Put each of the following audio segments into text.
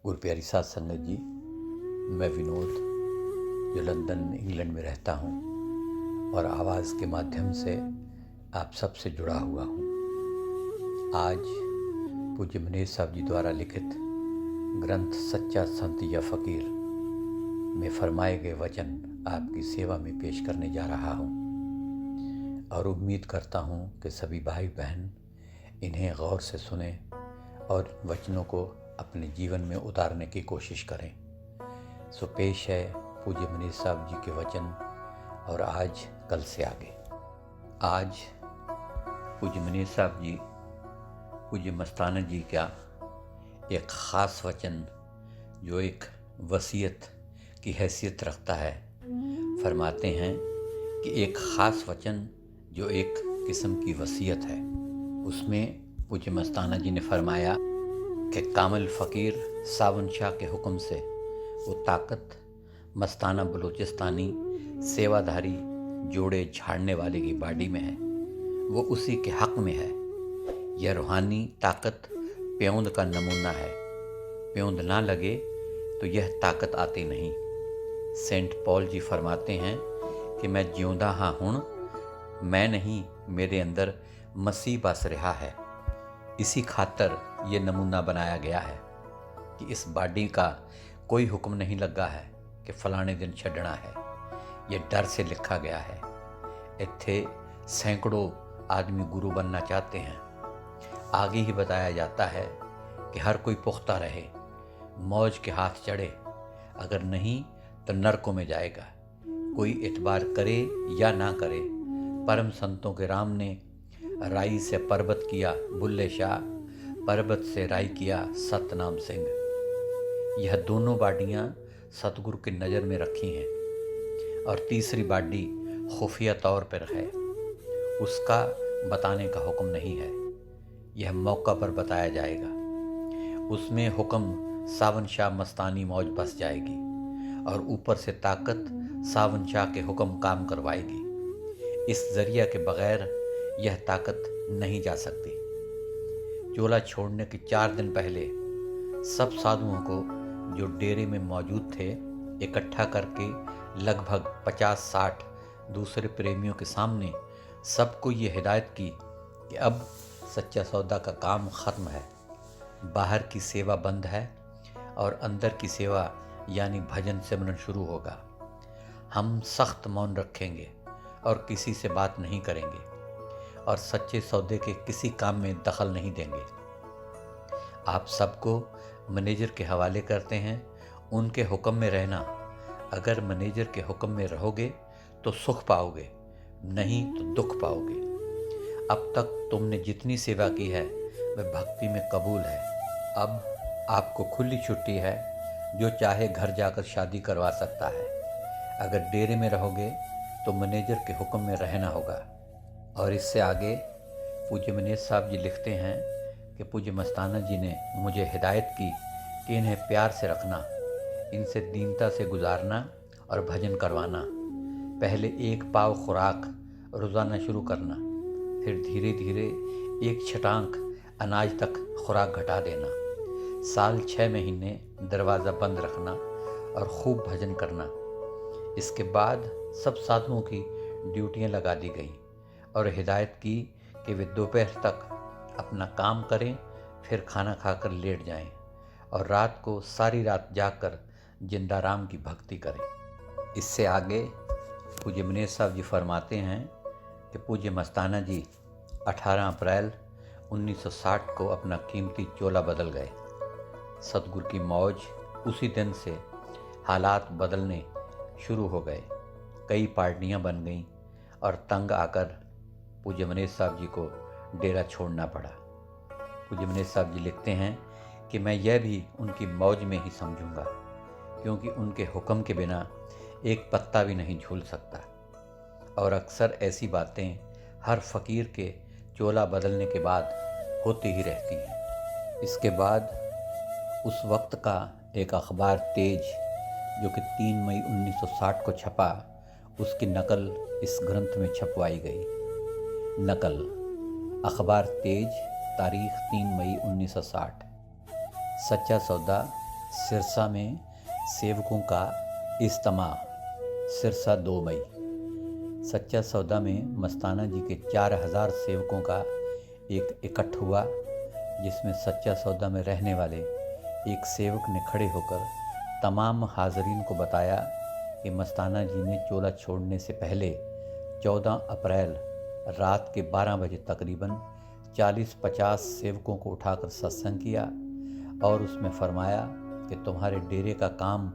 गुरु प्यारी साध संगत जी, मैं विनोद जो लंदन इंग्लैंड में रहता हूँ और आवाज़ के माध्यम से आप सबसे जुड़ा हुआ हूँ। आज पूज्य मनीष साहब जी द्वारा लिखित ग्रंथ सच्चा संत या फ़कीर में फरमाए गए वचन आपकी सेवा में पेश करने जा रहा हूँ और उम्मीद करता हूँ कि सभी भाई बहन इन्हें गौर से सुने और वचनों को अपने जीवन में उतारने की कोशिश करें। सो पेश है पूज्य मनीष साहब जी के वचन और आज कल से आगे। आज पूज्य मनीष साहब जी पूज्य मस्ताना जी का एक ख़ास वचन जो एक वसीयत की हैसियत रखता है, फरमाते हैं कि एक ख़ास वचन जो एक किस्म की वसीयत है। उसमें पूज्य मस्ताना जी ने फरमाया कि कामिल फ़कीर सावन शाह के हुक्म से वो ताकत मस्ताना बलूचिस्तानी सेवाधारी जोड़े झाड़ने वाले की बाडी में है, वो उसी के हक़ में है। यह रूहानी ताकत प्योंद का नमूना है। प्योंद ना लगे तो यह ताकत आती नहीं। सेंट पॉल जी फरमाते हैं कि मैं जिਉਂਦਾ ਹਾਂ ਹੁਣ, मैं नहीं, मेरे अंदर मसीह बस रहा है। इसी खातर ये नमूना बनाया गया है कि इस बाडी का कोई हुक्म नहीं लगा है कि फलाने दिन छड़ना है। ये डर से लिखा गया है। इत्थे सैकड़ों आदमी गुरु बनना चाहते हैं। आगे ही बताया जाता है कि हर कोई पुख्ता रहे, मौज के हाथ चढ़े, अगर नहीं तो नरकों में जाएगा। कोई इतबार करे या ना करे, परम संतों के राम ने राई से पर्वत किया बुल्ले शाह, पर्वत से राई किया सतनाम सिंह। यह दोनों बाडियाँ सतगुरु की नज़र में रखी हैं और तीसरी बाडी खुफिया तौर पर है, उसका बताने का हुक्म नहीं है। यह मौका पर बताया जाएगा। उसमें हुक्म सावन शाह मस्तानी मौज बस जाएगी और ऊपर से ताकत सावन शाह के हुक्म काम करवाएगी। इस ज़रिया के बग़ैर यह ताकत नहीं जा सकती। चोला छोड़ने के 4 दिन पहले सब साधुओं को जो डेरे में मौजूद थे इकट्ठा करके लगभग 50-60 दूसरे प्रेमियों के सामने सबको ये हिदायत की कि अब सच्चा सौदा का काम ख़त्म है। बाहर की सेवा बंद है और अंदर की सेवा यानी भजन सिमरन शुरू होगा। हम सख्त मौन रखेंगे और किसी से बात नहीं करेंगे और सच्चे सौदे के किसी काम में दखल नहीं देंगे। आप सबको मैनेजर के हवाले करते हैं, उनके हुक्म में रहना। अगर मैनेजर के हुक्म में रहोगे तो सुख पाओगे, नहीं तो दुख पाओगे। अब तक तुमने जितनी सेवा की है वह भक्ति में कबूल है। अब आपको खुली छुट्टी है, जो चाहे घर जाकर शादी करवा सकता है। अगर डेरे में रहोगे तो मैनेजर के हुक्म में रहना होगा। और इससे आगे पूज्य मनीष साहब जी लिखते हैं कि पूज्य मस्ताना जी ने मुझे हिदायत की कि इन्हें प्यार से रखना, इनसे दीनता से गुजारना और भजन करवाना। पहले 1 पाव खुराक रोज़ाना शुरू करना, फिर धीरे धीरे 1 छटांक अनाज तक खुराक घटा देना। साल 6 महीने दरवाज़ा बंद रखना और खूब भजन करना। इसके बाद सब साधुओं की ड्यूटियाँ लगा दी गई और हिदायत की कि वे दोपहर तक अपना काम करें, फिर खाना खाकर लेट जाएं और रात को सारी रात जागकर जिंदाराम की भक्ति करें। इससे आगे पूज्य मनीष साहब जी फरमाते हैं कि पूज्य मस्ताना जी 18 अप्रैल 1960 को अपना कीमती चोला बदल गए। सतगुरु की मौज उसी दिन से हालात बदलने शुरू हो गए। कई पार्टियां बन गईं और तंग आकर पूज्य मनीष साहब जी को डेरा छोड़ना पड़ा। पूज्य मनीष साहब जी लिखते हैं कि मैं यह भी उनकी मौज में ही समझूंगा, क्योंकि उनके हुक्म के बिना एक पत्ता भी नहीं झूल सकता। और अक्सर ऐसी बातें हर फ़कीर के चोला बदलने के बाद होती ही रहती हैं। इसके बाद उस वक्त का एक अखबार तेज, जो कि 3 मई 1960 को छपा, उसकी नकल इस ग्रंथ में छपवाई गई। नकल अखबार तेज, तारीख 3 मई 1960। सच्चा सौदा सिरसा में सेवकों का इज्तिमा। सिरसा 2 मई। सच्चा सौदा में मस्ताना जी के 4000 सेवकों का एक इकट्ठ हुआ, जिसमें सच्चा सौदा में रहने वाले एक सेवक ने खड़े होकर तमाम हाज़रीन को बताया कि मस्ताना जी ने चोला छोड़ने से पहले 14 अप्रैल रात के 12 बजे तकरीबन 40-50 सेवकों को उठाकर सत्संग किया और उसमें फरमाया कि तुम्हारे डेरे का काम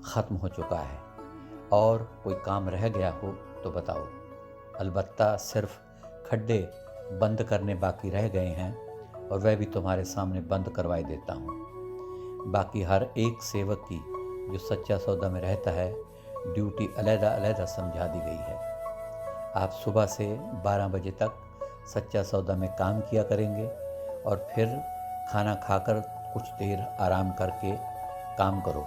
ख़त्म हो चुका है और कोई काम रह गया हो तो बताओ। अलबत्ता सिर्फ खड्डे बंद करने बाकी रह गए हैं और वह भी तुम्हारे सामने बंद करवाई देता हूँ। बाकी हर एक सेवक की जो सच्चा सौदा में रहता है ड्यूटी अलग-अलग समझा दी गई है। आप सुबह से 12 बजे तक सच्चा सौदा में काम किया करेंगे और फिर खाना खाकर कुछ देर आराम करके काम करो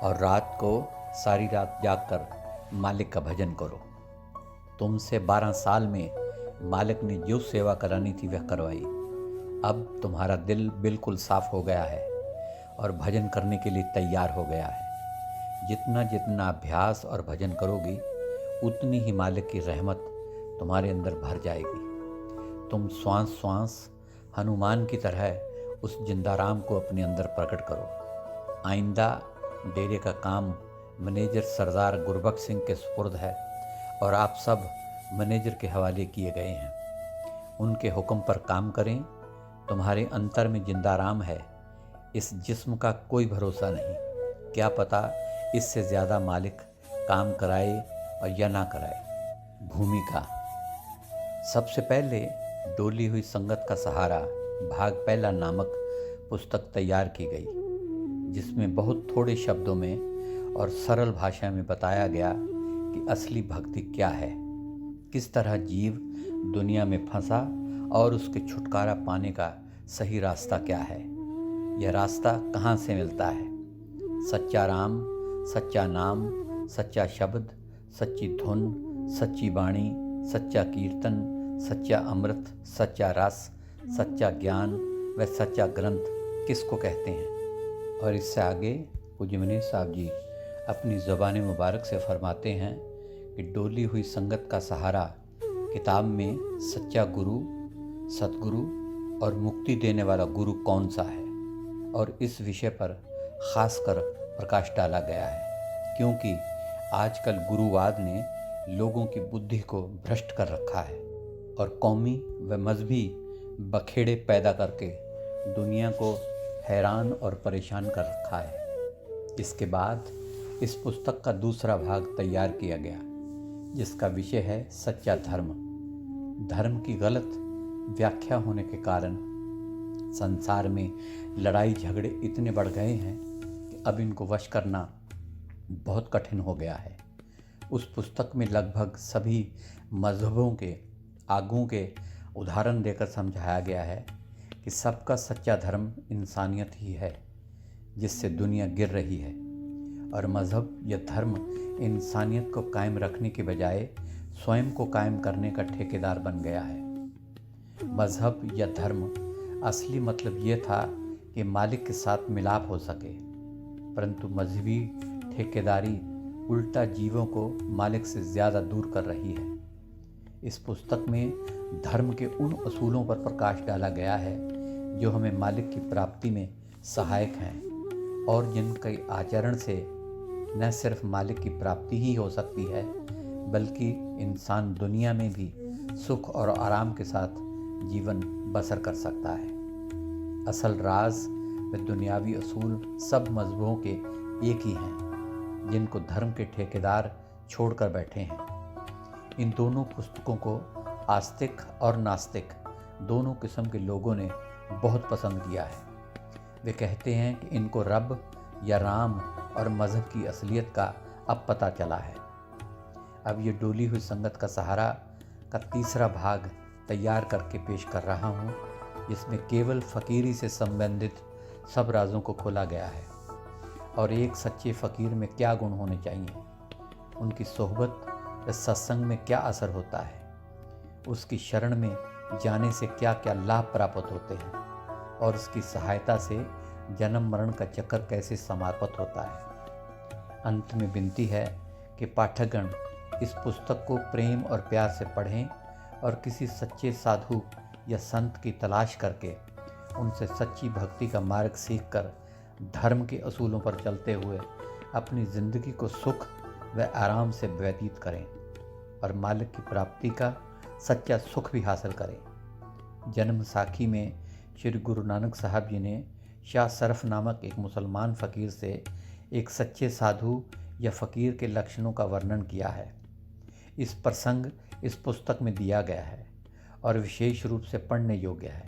और रात को सारी रात जागकर मालिक का भजन करो। तुमसे 12 साल में मालिक ने जो सेवा करानी थी वह करवाई। अब तुम्हारा दिल बिल्कुल साफ हो गया है और भजन करने के लिए तैयार हो गया है। जितना जितना अभ्यास और भजन करोगी उतनी ही मालिक की रहमत तुम्हारे अंदर भर जाएगी। तुम श्वास श्वास हनुमान की तरह उस जिंदाराम को अपने अंदर प्रकट करो। आइंदा डेरे का काम मैनेजर सरदार गुरबख्श सिंह के सुपुर्द है और आप सब मैनेजर के हवाले किए गए हैं। उनके हुक्म पर काम करें। तुम्हारे अंतर में जिंदाराम है, इस जिस्म का कोई भरोसा नहीं। क्या पता इससे ज़्यादा मालिक काम कराए और या ना कराए। भूमिका। सबसे पहले डोली हुई संगत का सहारा भाग पहला नामक पुस्तक तैयार की गई, जिसमें बहुत थोड़े शब्दों में और सरल भाषा में बताया गया कि असली भक्ति क्या है, किस तरह जीव दुनिया में फंसा और उसके छुटकारा पाने का सही रास्ता क्या है, यह रास्ता कहाँ से मिलता है। सच्चा राम, सच्चा नाम, सच्चा शब्द, सच्ची धुन, सच्ची वाणी, सच्चा कीर्तन, सच्चा अमृत, सच्चा रस, सच्चा ज्ञान व सच्चा ग्रंथ किसको कहते हैं। और इससे आगे पूज्य मनीष साहब जी अपनी ज़बान मुबारक से फरमाते हैं कि डोली हुई संगत का सहारा किताब में सच्चा गुरु, सतगुरु और मुक्ति देने वाला गुरु कौन सा है, और इस विषय पर ख़ासकर प्रकाश डाला गया है, क्योंकि आजकल गुरुवाद ने लोगों की बुद्धि को भ्रष्ट कर रखा है और कौमी व मजहबी बखेड़े पैदा करके दुनिया को हैरान और परेशान कर रखा है। इसके बाद इस पुस्तक का दूसरा भाग तैयार किया गया, जिसका विषय है सच्चा धर्म। धर्म की गलत व्याख्या होने के कारण संसार में लड़ाई झगड़े इतने बढ़ गए हैं कि अब इनको वश करना बहुत कठिन हो गया है। उस पुस्तक में लगभग सभी मजहबों के आगू के उदाहरण देकर समझाया गया है कि सबका सच्चा धर्म इंसानियत ही है, जिससे दुनिया गिर रही है, और मज़हब या धर्म इंसानियत को कायम रखने के बजाय स्वयं को कायम करने का ठेकेदार बन गया है। मज़हब या धर्म असली मतलब ये था कि मालिक के साथ मिलाप हो सके, परंतु मजहबी ठेकेदारी उल्टा जीवों को मालिक से ज़्यादा दूर कर रही है। इस पुस्तक में धर्म के उन असूलों पर प्रकाश डाला गया है जो हमें मालिक की प्राप्ति में सहायक हैं और जिनके आचरण से न सिर्फ मालिक की प्राप्ति ही हो सकती है, बल्कि इंसान दुनिया में भी सुख और आराम के साथ जीवन बसर कर सकता है। असल राज व दुनियावी असूल सब मजहबों के एक ही हैं, जिनको धर्म के ठेकेदार छोड़कर बैठे हैं। इन दोनों पुस्तकों को आस्तिक और नास्तिक दोनों किस्म के लोगों ने बहुत पसंद किया है। वे कहते हैं कि इनको रब या राम और मज़हब की असलियत का अब पता चला है। अब ये डोली हुई संगत का सहारा का तीसरा भाग तैयार करके पेश कर रहा हूँ, जिसमें केवल फ़कीरी से संबंधित सब राजों को खोला गया है और एक सच्चे फ़कीर में क्या गुण होने चाहिए, उनकी सोहबत व सत्संग में क्या असर होता है, उसकी शरण में जाने से क्या क्या लाभ प्राप्त होते हैं और उसकी सहायता से जन्म मरण का चक्कर कैसे समाप्त होता है। अंत में विनती है कि पाठकगण इस पुस्तक को प्रेम और प्यार से पढ़ें और किसी सच्चे साधु या संत की तलाश करके उनसे सच्ची भक्ति का मार्ग सीखकर धर्म के असूलों पर चलते हुए अपनी ज़िंदगी को सुख व आराम से व्यतीत करें और मालिक की प्राप्ति का सच्चा सुख भी हासिल करें। जन्म साखी में श्री गुरु नानक साहब जी ने शाह सरफ नामक एक मुसलमान फ़कीर से एक सच्चे साधु या फ़कीर के लक्षणों का वर्णन किया है। इस प्रसंग इस पुस्तक में दिया गया है और विशेष रूप से पढ़ने योग्य है।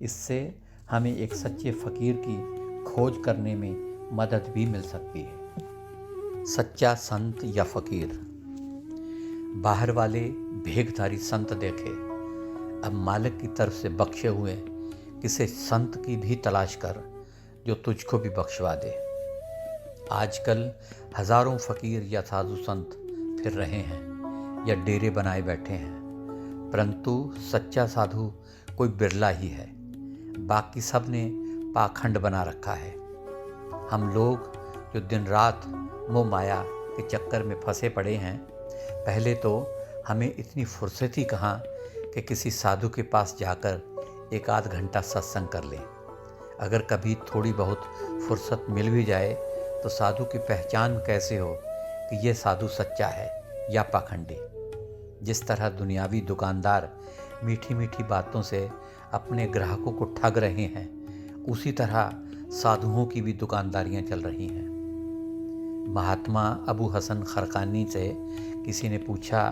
इससे हमें एक सच्चे फ़कीर की खोज करने में मदद भी मिल सकती है। सच्चा संत या फ़कीर। बाहर वाले भेखधारी संत देखे, अब मालिक की तरफ से बख्शे हुए किसी संत की भी तलाश कर जो तुझको भी बख्शवा दे। आजकल हज़ारों फ़कीर या साधु संत फिर रहे हैं या डेरे बनाए बैठे हैं, परंतु सच्चा साधु कोई बिरला ही है। बाकी सब ने पाखंड बना रखा है। हम लोग जो दिन रात मोह माया के चक्कर में फंसे पड़े हैं, पहले तो हमें इतनी फुर्सत ही कहाँ कि किसी साधु के पास जाकर एक आध घंटा सत्संग कर लें। अगर कभी थोड़ी बहुत फुर्सत मिल भी जाए तो साधु की पहचान कैसे हो कि ये साधु सच्चा है या पाखंडी। जिस तरह दुनियावी दुकानदार मीठी मीठी बातों से अपने ग्राहकों को ठग रहे हैं, उसी तरह साधुओं की भी दुकानदारियां चल रही हैं। महात्मा अबू हसन खरकानी से किसी ने पूछा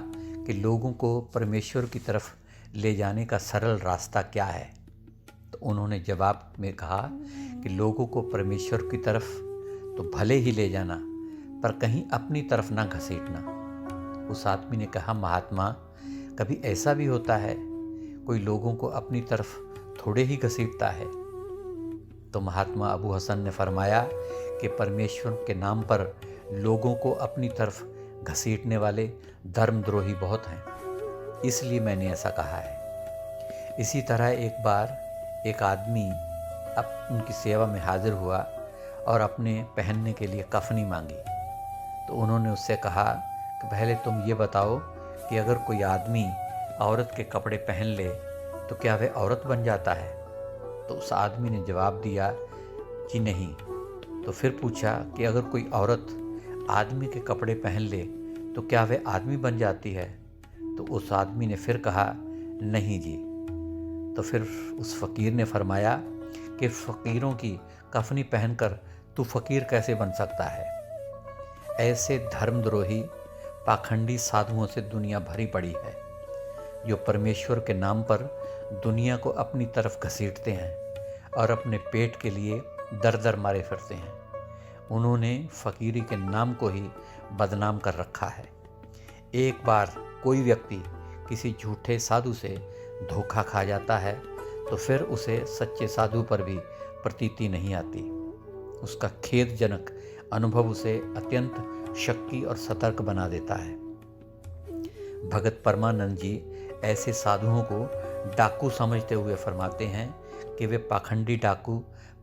कि लोगों को परमेश्वर की तरफ ले जाने का सरल रास्ता क्या है, तो उन्होंने जवाब में कहा कि लोगों को परमेश्वर की तरफ तो भले ही ले जाना, पर कहीं अपनी तरफ ना घसीटना। उस आदमी ने कहा, महात्मा, कभी ऐसा भी होता है कोई लोगों को अपनी तरफ थोड़े ही घसीटता है? तो महात्मा अबू हसन ने फरमाया कि परमेश्वर के नाम पर लोगों को अपनी तरफ घसीटने वाले धर्मद्रोही बहुत हैं, इसलिए मैंने ऐसा कहा है। इसी तरह एक बार एक आदमी अब उनकी सेवा में हाजिर हुआ और अपने पहनने के लिए कफनी मांगी। तो उन्होंने उससे कहा कि पहले तुम ये बताओ कि अगर कोई आदमी औरत के कपड़े पहन ले तो क्या वह औरत बन जाता है? तो उस आदमी ने जवाब दिया कि नहीं। तो फिर पूछा कि अगर कोई औरत आदमी के कपड़े पहन ले तो क्या वह आदमी बन जाती है? तो उस आदमी ने फिर कहा नहीं जी। तो फिर उस फ़कीर ने फरमाया कि फ़कीरों की कफनी पहनकर तू फ़कीर कैसे बन सकता है? ऐसे धर्मद्रोही पाखंडी साधुओं से दुनिया भरी पड़ी है, जो परमेश्वर के नाम पर दुनिया को अपनी तरफ घसीटते हैं और अपने पेट के लिए दर दर मारे फिरते हैं। उन्होंने फ़कीरी के नाम को ही बदनाम कर रखा है। एक बार कोई व्यक्ति किसी झूठे साधु से धोखा खा जाता है तो फिर उसे सच्चे साधु पर भी प्रतीति नहीं आती। उसका खेदजनक अनुभव उसे अत्यंत शक्की और सतर्क बना देता है। भगत परमानंद जी ऐसे साधुओं को डाकू समझते हुए फरमाते हैं कि वे पाखंडी डाकू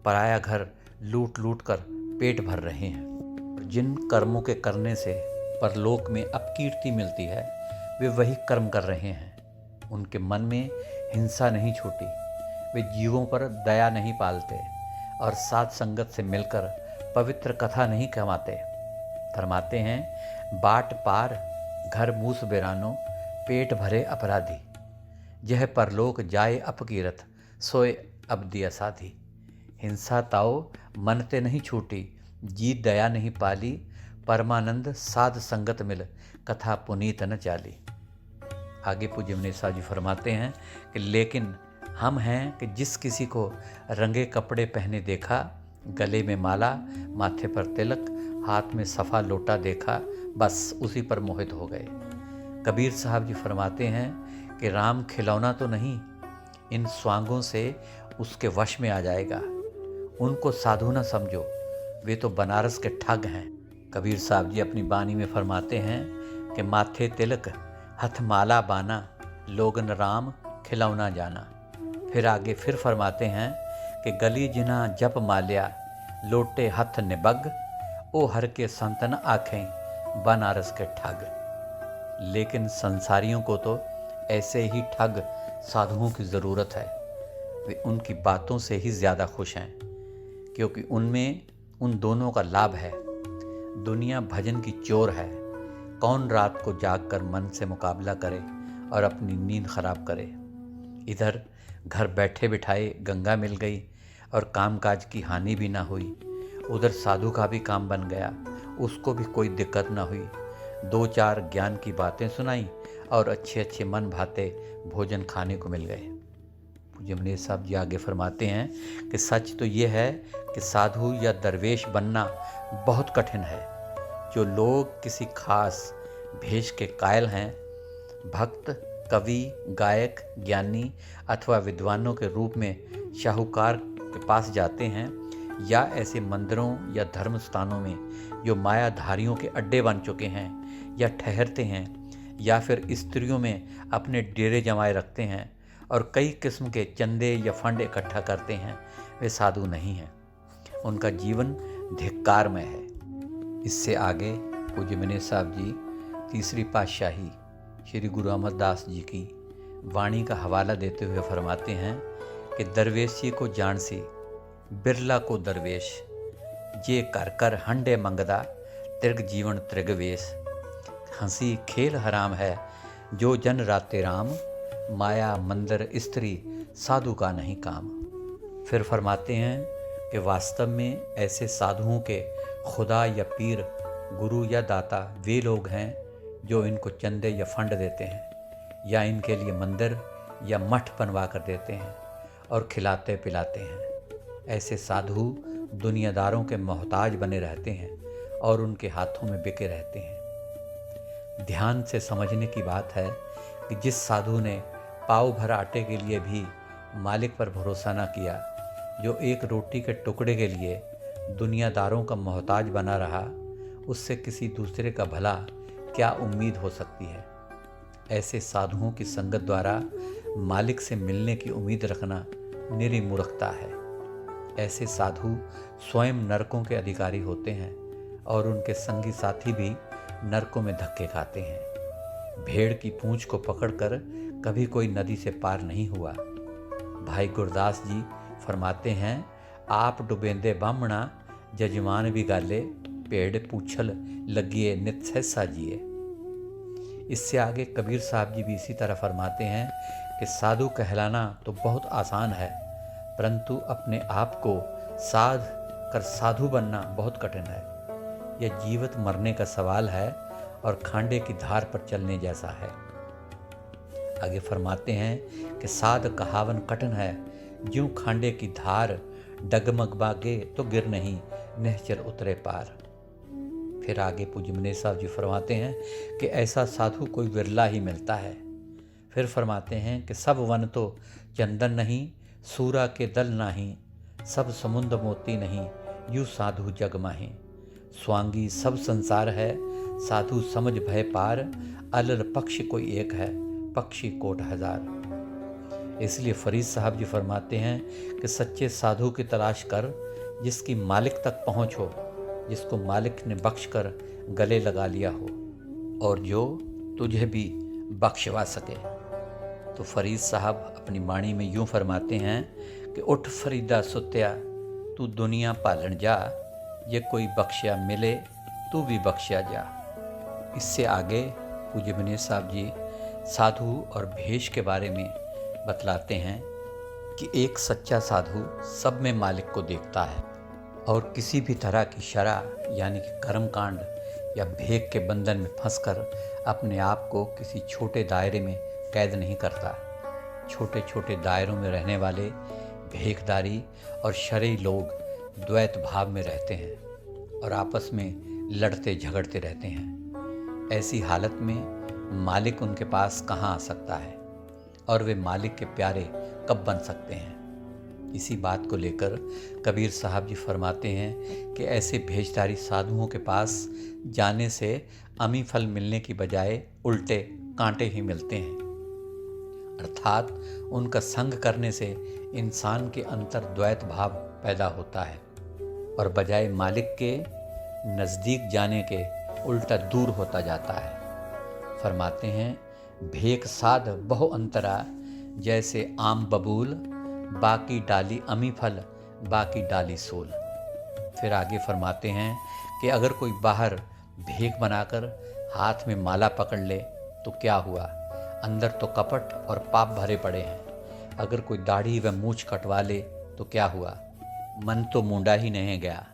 पराया घर लूट लूट कर पेट भर रहे हैं। जिन कर्मों के करने से परलोक में अपकीर्ति मिलती है, वे वही कर्म कर रहे हैं। उनके मन में हिंसा नहीं छूटी, वे जीवों पर दया नहीं पालते और साथ संगत से मिलकर पवित्र कथा नहीं कमाते। फरमाते हैं, बाट पार घर मूस बेरानो, पेट भरे अपराधी, यह परलोक जाए अपकीरत, सोए अब दिया साधी। हिंसा ताओ मन ते नहीं छूटी, जीत दया नहीं पाली, परमानंद साध संगत मिल, कथा पुनीत न चाली। आगे पूज्य मनीषा जी फरमाते हैं कि लेकिन हम हैं कि जिस किसी को रंगे कपड़े पहने देखा, गले में माला, माथे पर तिलक, हाथ में सफ़ा लोटा देखा, बस उसी पर मोहित हो गए। कबीर साहब जी फरमाते हैं कि राम खिलौना तो नहीं, इन स्वांगों से उसके वश में आ जाएगा। उनको साधु न समझो, वे तो बनारस के ठग हैं। कबीर साहब जी अपनी बानी में फरमाते हैं कि माथे तिलक हथ माला बाना, लोगन राम खिलौना जाना। फिर आगे फिर फरमाते हैं कि गली जिना जप माल्या लोटे हथ निबग, ओ हर के संतन आँखें बनारस के ठग। लेकिन संसारियों को तो ऐसे ही ठग साधुओं की ज़रूरत है। वे उनकी बातों से ही ज़्यादा खुश हैं, क्योंकि उनमें उन दोनों का लाभ है। दुनिया भजन की चोर है। कौन रात को जागकर मन से मुकाबला करे और अपनी नींद खराब करे। इधर घर बैठे बिठाए गंगा मिल गई और कामकाज की हानि भी ना हुई। उधर साधु का भी काम बन गया, उसको भी कोई दिक्कत ना हुई। 2-4 ज्ञान की बातें सुनाई और अच्छे अच्छे मन भाते भोजन खाने को मिल गए। पूज्य मनीष साहब जी आगे फरमाते हैं कि सच तो ये है कि साधु या दरवेश बनना बहुत कठिन है। जो लोग किसी खास भेष के कायल हैं, भक्त, कवि, गायक, ज्ञानी अथवा विद्वानों के रूप में शाहूकार के पास जाते हैं, या ऐसे मंदिरों या धर्म स्थानों में जो मायाधारियों के अड्डे बन चुके हैं या ठहरते हैं, या फिर स्त्रियों में अपने डेरे जमाए रखते हैं और कई किस्म के चंदे या फंड इकट्ठा करते हैं, वे साधु नहीं हैं। उनका जीवन धिक्कारमय है। इससे आगे पूज्य मनीष साहब जी तीसरी पातशाही श्री गुरु अमरदास जी की वाणी का हवाला देते हुए फरमाते हैं कि दरवेशी को जान सी बिरला को दरवेश, जे कर कर हंडे मंगदा तिर्ग जीवन त्रिगवेश। हंसी खेल हराम है जो जन राते राम, माया मंदिर स्त्री साधु का नहीं काम। फिर फरमाते हैं कि वास्तव में ऐसे साधुओं के खुदा या पीर, गुरु या दाता वे लोग हैं जो इनको चंदे या फंड देते हैं, या इनके लिए मंदिर या मठ बनवा कर देते हैं और खिलाते पिलाते हैं। ऐसे साधु दुनियादारों के मोहताज बने रहते हैं और उनके हाथों में बिके रहते हैं। ध्यान से समझने की बात है कि जिस साधु ने पाव भर आटे के लिए भी मालिक पर भरोसा न किया, जो एक रोटी के टुकड़े के लिए दुनियादारों का मोहताज बना रहा, उससे किसी दूसरे का भला क्या उम्मीद हो सकती है। ऐसे साधुओं की संगत द्वारा मालिक से मिलने की उम्मीद रखना निरी मूर्खता है। ऐसे साधु स्वयं नरकों के अधिकारी होते हैं और उनके संगी साथी भी नरकों में धक्के खाते हैं। भेड़ की पूंछ को पकड़कर कभी कोई नदी से पार नहीं हुआ। भाई गुरदास जी फरमाते हैं, आप डुबेंदे बामणा जजमान भी गाले, पेड़ पूछल लगिए नित सहसा जिए। इससे आगे कबीर साहब जी भी इसी तरह फरमाते हैं कि साधु कहलाना तो बहुत आसान है, परंतु अपने आप को साध कर साधु बनना बहुत कठिन है। यह जीवित मरने का सवाल है और खांडे की धार पर चलने जैसा है। आगे फरमाते हैं कि साध कहावन कठिन है, ज्यों खांडे की धार, डगमगबागे तो गिर नहीं निश्चर उतरे पार। फिर आगे पूज्य मनीष साहब जी फरमाते हैं कि ऐसा साधु कोई विरला ही मिलता है। फिर फरमाते हैं कि सब वन तो चंदन नहीं, सूरा के दल नाही, सब समुद्र मोती नहीं, यूं साधु जग माही। स्वांगी सब संसार है, साधु समझ भय पार, अलर पक्षी कोई एक है, पक्षी कोट हजार। इसलिए फरीद साहब जी फरमाते हैं कि सच्चे साधु की तलाश कर जिसकी मालिक तक पहुँच हो, जिसको मालिक ने बख्श कर गले लगा लिया हो और जो तुझे भी बख्शवा सके। तो फरीद साहब अपनी वाणी में यूं फरमाते हैं कि उठ फरीदा सुत्या, तू दुनिया पालन जा, ये कोई बख्शिया मिले तू भी बख्शिया जा। इससे आगे पूज्य मनीष साहब जी साधु और भेष के बारे में बतलाते हैं कि एक सच्चा साधु सब में मालिक को देखता है और किसी भी तरह की शरा यानी कि कर्मकांड या भेक के बंधन में फंसकर अपने आप को किसी छोटे दायरे में कैद नहीं करता। छोटे छोटे दायरों में रहने वाले भेकदारी और शरई लोग द्वैत भाव में रहते हैं और आपस में लड़ते झगड़ते रहते हैं। ऐसी हालत में मालिक उनके पास कहाँ आ सकता है और वे मालिक के प्यारे कब बन सकते हैं। इसी बात को लेकर कबीर साहब जी फरमाते हैं कि ऐसे भेषधारी साधुओं के पास जाने से अमी फल मिलने की बजाय उल्टे कांटे ही मिलते हैं। अर्थात उनका संग करने से इंसान के अंतर द्वैत भाव पैदा होता है और बजाय मालिक के नज़दीक जाने के उल्टा दूर होता जाता है। फरमाते हैं, भेक साध बहु अंतरा, जैसे आम बबूल, बाकी डाली अमी फल, बाकी डाली सोल। फिर आगे फरमाते हैं कि अगर कोई बाहर भेक बनाकर हाथ में माला पकड़ ले तो क्या हुआ, अंदर तो कपट और पाप भरे पड़े हैं। अगर कोई दाढ़ी व मूछ कटवा ले तो क्या हुआ, मन तो मूंडा ही नहीं गया,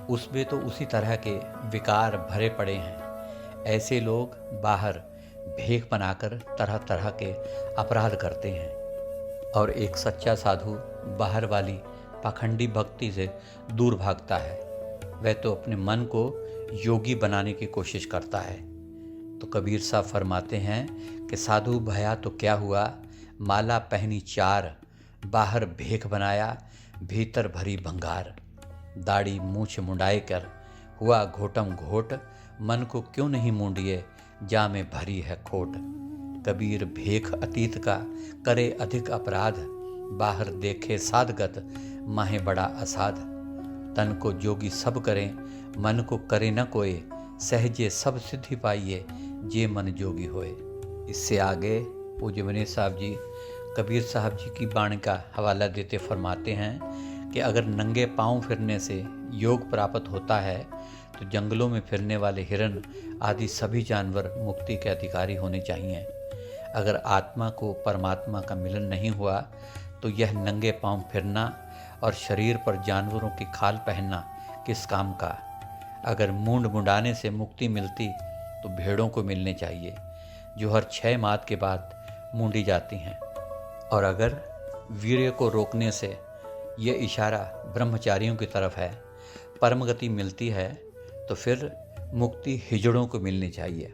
उसमें तो उसी तरह के विकार भरे पड़े हैं। ऐसे लोग बाहर भेक बनाकर तरह तरह के अपराध करते हैं और एक सच्चा साधु बाहर वाली पाखंडी भक्ति से दूर भागता है। वह तो अपने मन को योगी बनाने की कोशिश करता है। तो कबीर साहब फरमाते हैं कि साधु भया तो क्या हुआ, माला पहनी चार, बाहर भेक बनाया, भीतर भरी भंगार। दाढ़ी मूछ मुंडाए कर हुआ घोटम घोट, मन को क्यों नहीं मूंडिए, जा में भरी है खोट। कबीर भेख अतीत का करे अधिक अपराध, बाहर देखे साधगत, माहे बड़ा असाध। तन को जोगी सब करें, मन को करे न कोय, सहजे सब सिद्धि पाइए, जे मन जोगी होए। इससे आगे पूज्य विनय साहब जी कबीर साहब जी की बाणी का हवाला देते फरमाते हैं कि अगर नंगे पांव फिरने से योग प्राप्त होता है तो जंगलों में फिरने वाले हिरन आदि सभी जानवर मुक्ति के अधिकारी होने चाहिए। अगर आत्मा को परमात्मा का मिलन नहीं हुआ तो यह नंगे पांव फिरना और शरीर पर जानवरों की खाल पहनना किस काम का। अगर मूंड मुंडाने से मुक्ति मिलती तो भेड़ों को मिलने चाहिए, जो हर 6 माह के बाद मूंडी जाती हैं। और अगर वीर्य को रोकने से ये इशारा ब्रह्मचारियों की तरफ है, परम गति मिलती है, तो फिर मुक्ति हिजड़ों को मिलनी चाहिए।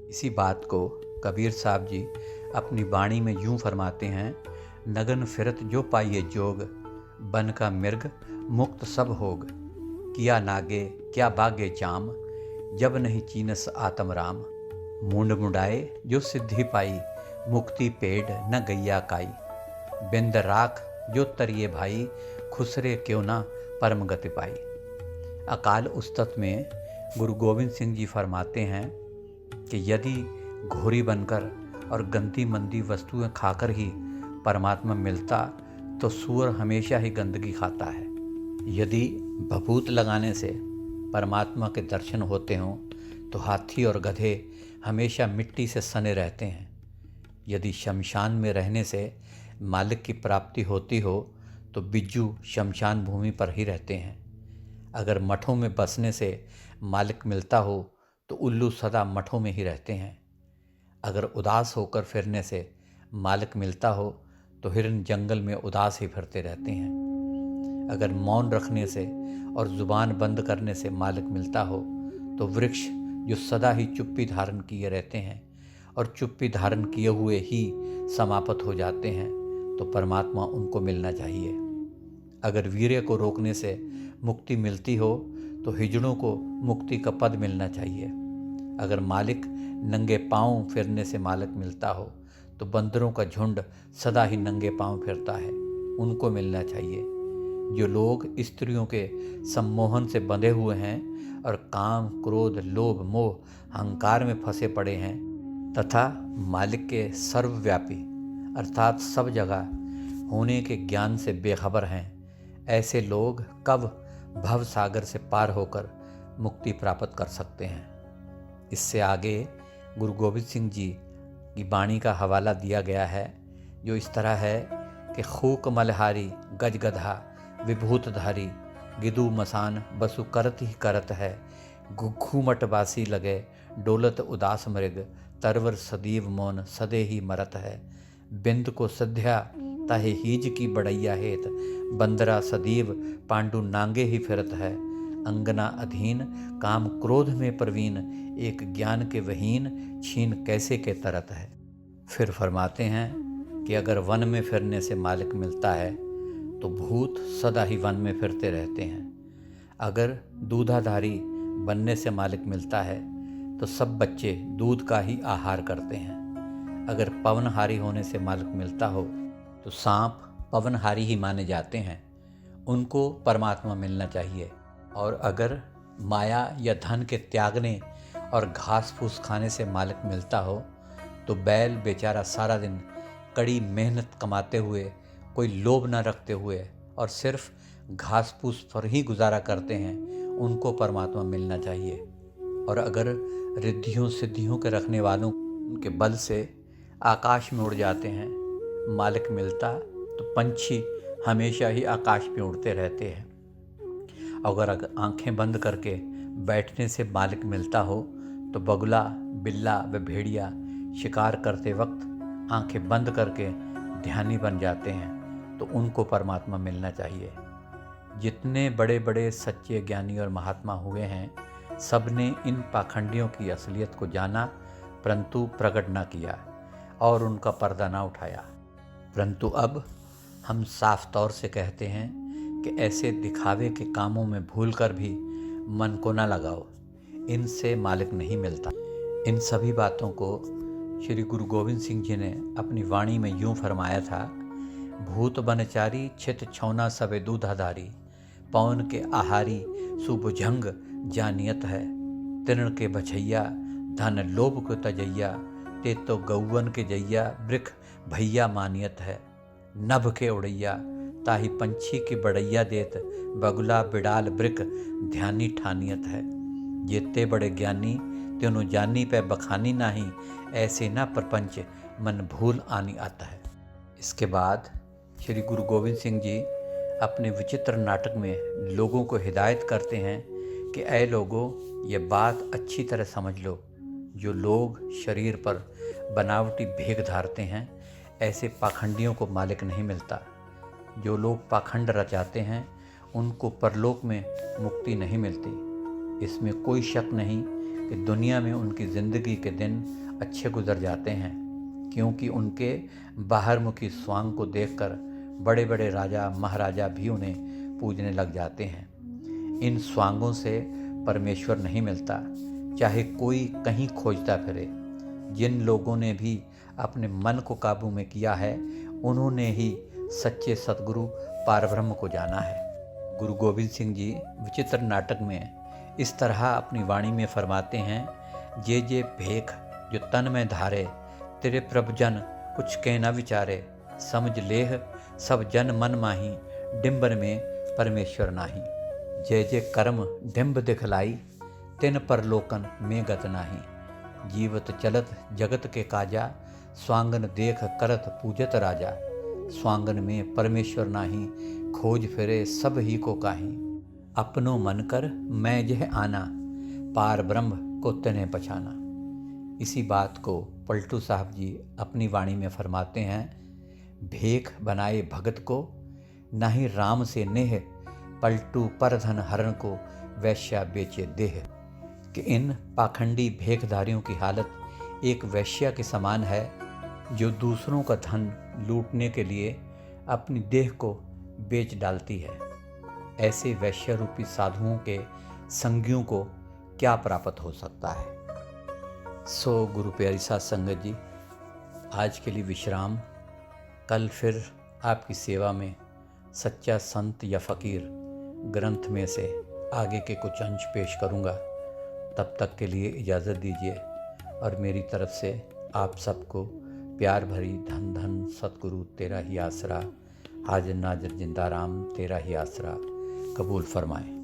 इसी बात को कबीर साहब जी अपनी वाणी में यूं फरमाते हैं, नगन फिरत जो पाइए जोग, बन का मृग मुक्त सब होग। किया नागे क्या बागे चाम, जब नहीं चीनस आत्म राम। मूंड मुंडाए जो सिद्धि पाई, मुक्ति पेड़ न गैया काई। बिंद राख जो तरिए भाई, खुसरे क्यों ना परम गति पाई। अकाल उस्तत में गुरु गोविंद सिंह जी फरमाते हैं कि यदि घोरी बनकर और गंदी मंदी वस्तुएं खाकर ही परमात्मा मिलता तो सूअर हमेशा ही गंदगी खाता है। यदि भभूत लगाने से परमात्मा के दर्शन होते हों तो हाथी और गधे हमेशा मिट्टी से सने रहते हैं। यदि शमशान में रहने से मालिक की प्राप्ति होती हो तो बिज्जू शमशान भूमि पर ही रहते हैं। अगर मठों में बसने से मालिक मिलता हो तो उल्लू सदा मठों में ही रहते हैं। अगर उदास होकर फिरने से मालिक मिलता हो तो हिरन जंगल में उदास ही फिरते रहते हैं। अगर मौन रखने से और जुबान बंद करने से मालिक मिलता हो तो वृक्ष जो सदा ही चुप्पी धारण किए रहते हैं और चुप्पी धारण किए हुए ही समाप्त हो जाते हैं, तो परमात्मा उनको मिलना चाहिए। अगर वीर्य को रोकने से मुक्ति मिलती हो तो हिजड़ों को मुक्ति का पद मिलना चाहिए। अगर मालिक नंगे पांव फिरने से मालिक मिलता हो तो बंदरों का झुंड सदा ही नंगे पांव फिरता है, उनको मिलना चाहिए। जो लोग स्त्रियों के सम्मोहन से बंधे हुए हैं और काम क्रोध लोभ मोह अहंकार में फंसे पड़े हैं तथा मालिक के सर्वव्यापी अर्थात सब जगह होने के ज्ञान से बेखबर हैं, ऐसे लोग कब भव सागर से पार होकर मुक्ति प्राप्त कर सकते हैं। इससे आगे गुरु गोविंद सिंह जी की वाणी का हवाला दिया गया है, जो इस तरह है कि खूक मलहारी गज गधा विभूतधारी, गिदू मसान बसु करत ही करत है। घूमट बासी लगे डोलत उदास मृग, तरवर सदीव मौन सदे ही मरत है। बिंद को सध्या ताहे हीज की बड़ैया हेत, बंदरा सदीव पांडु नांगे ही फिरत है। अंगना अधीन काम क्रोध में प्रवीण, एक ज्ञान के वहीन छीन कैसे के तरत है। फिर फरमाते हैं कि अगर वन में फिरने से मालिक मिलता है तो भूत सदा ही वन में फिरते रहते हैं। अगर दूधाधारी बनने से मालिक मिलता है तो सब बच्चे दूध का ही आहार करते हैं। अगर पवनहारी होने से मालिक मिलता हो तो सांप पवनहारी ही माने जाते हैं, उनको परमात्मा मिलना चाहिए। और अगर माया या धन के त्यागने और घास फूस खाने से मालिक मिलता हो तो बैल बेचारा सारा दिन कड़ी मेहनत कमाते हुए, कोई लोभ न रखते हुए और सिर्फ घास फूस पर ही गुजारा करते हैं, उनको परमात्मा मिलना चाहिए। और अगर रिद्धियों सिद्धियों के रखने वालों उनके बल से आकाश में उड़ जाते हैं, मालिक मिलता तो पंछी हमेशा ही आकाश में उड़ते रहते हैं। अगर आंखें बंद करके बैठने से मालिक मिलता हो तो बगुला, बिल्ला व भेड़िया शिकार करते वक्त आंखें बंद करके ध्यानी बन जाते हैं, तो उनको परमात्मा मिलना चाहिए। जितने बड़े बड़े सच्चे ज्ञानी और महात्मा हुए हैं, सब ने इन पाखंडियों की असलियत को जाना, परंतु प्रकट न किया और उनका पर्दा न उठाया। परंतु अब हम साफ तौर से कहते हैं कि ऐसे दिखावे के कामों में भूलकर भी मन को न लगाओ, इनसे मालिक नहीं मिलता। इन सभी बातों को श्री गुरु गोविंद सिंह जी ने अपनी वाणी में यूं फरमाया था: भूत बनचारी छित छौना सबे दूधाधारी, पवन के आहारी सुभुजंग जानियत है, तृण के बछैया धन लोभ को तजैया, ते तो गौवन के जैया वृख भैया मानियत है, नभ के उड़ैया ताही पंछी की बड़ैया देत, बगुला बिड़ाल वृख ध्यानी ठानियत है। जेते बड़े ज्ञानी त्यों जानी पे बखानी नाही, ऐसे न प्रपंच मन भूल आनी आता है। इसके बाद श्री गुरु गोविंद सिंह जी अपने विचित्र नाटक में लोगों को हिदायत करते हैं कि ऐ लोगों, ये बात अच्छी तरह समझ लो, जो लोग शरीर पर बनावटी भेग धारते हैं, ऐसे पाखंडियों को मालिक नहीं मिलता। जो लोग पाखंड रचाते हैं, उनको परलोक में मुक्ति नहीं मिलती। इसमें कोई शक नहीं कि दुनिया में उनकी ज़िंदगी के दिन अच्छे गुजर जाते हैं, क्योंकि उनके बाहरमुखी स्वांग को देखकर बड़े बड़े राजा महाराजा भी उन्हें पूजने लग जाते हैं। इन स्वांगों से परमेश्वर नहीं मिलता, चाहे कोई कहीं खोजता फिरे। जिन लोगों ने भी अपने मन को काबू में किया है, उन्होंने ही सच्चे सतगुरु पारब्रह्म को जाना है। गुरु गोविंद सिंह जी विचित्र नाटक में इस तरह अपनी वाणी में फरमाते हैं: जे जे भेख जो तन में धारे, तेरे प्रभु जन कुछ कह न विचारे, समझ लेह सब जन मन माही, डिम्बन में परमेश्वर नाही। जय जय कर्म डिम्ब दिखलाई, तिन परलोकन में गत नाही, जीवत चलत जगत के काजा, स्वांगन देख करत पूजत राजा, स्वांगन में परमेश्वर नाही, खोज फिरे सब ही को काही, अपनो मन कर मैं जह आना, पार ब्रह्म को तने पछाना। इसी बात को पलटू साहब जी अपनी वाणी में फरमाते हैं: भेख बनाए भगत को, नहीं राम से नेह, पलटू परधन हरण को, वैश्या बेचे देह। कि इन पाखंडी भेखधारियों की हालत एक वैश्या के समान है, जो दूसरों का धन लूटने के लिए अपनी देह को बेच डालती है। ऐसे वैश्य रूपी साधुओं के संगियों को क्या प्राप्त हो सकता है। सो गुरु प्यारी साध संगत जी, आज के लिए विश्राम। कल फिर आपकी सेवा में सच्चा संत या फ़कीर ग्रंथ में से आगे के कुछ अंश पेश करूँगा। तब तक के लिए इजाज़त दीजिए और मेरी तरफ से आप सबको प्यार भरी धन धन सतगुरु तेरा ही आसरा, हाजिर नाजिर जिंदा राम तेरा ही आसरा कबूल फरमाएं।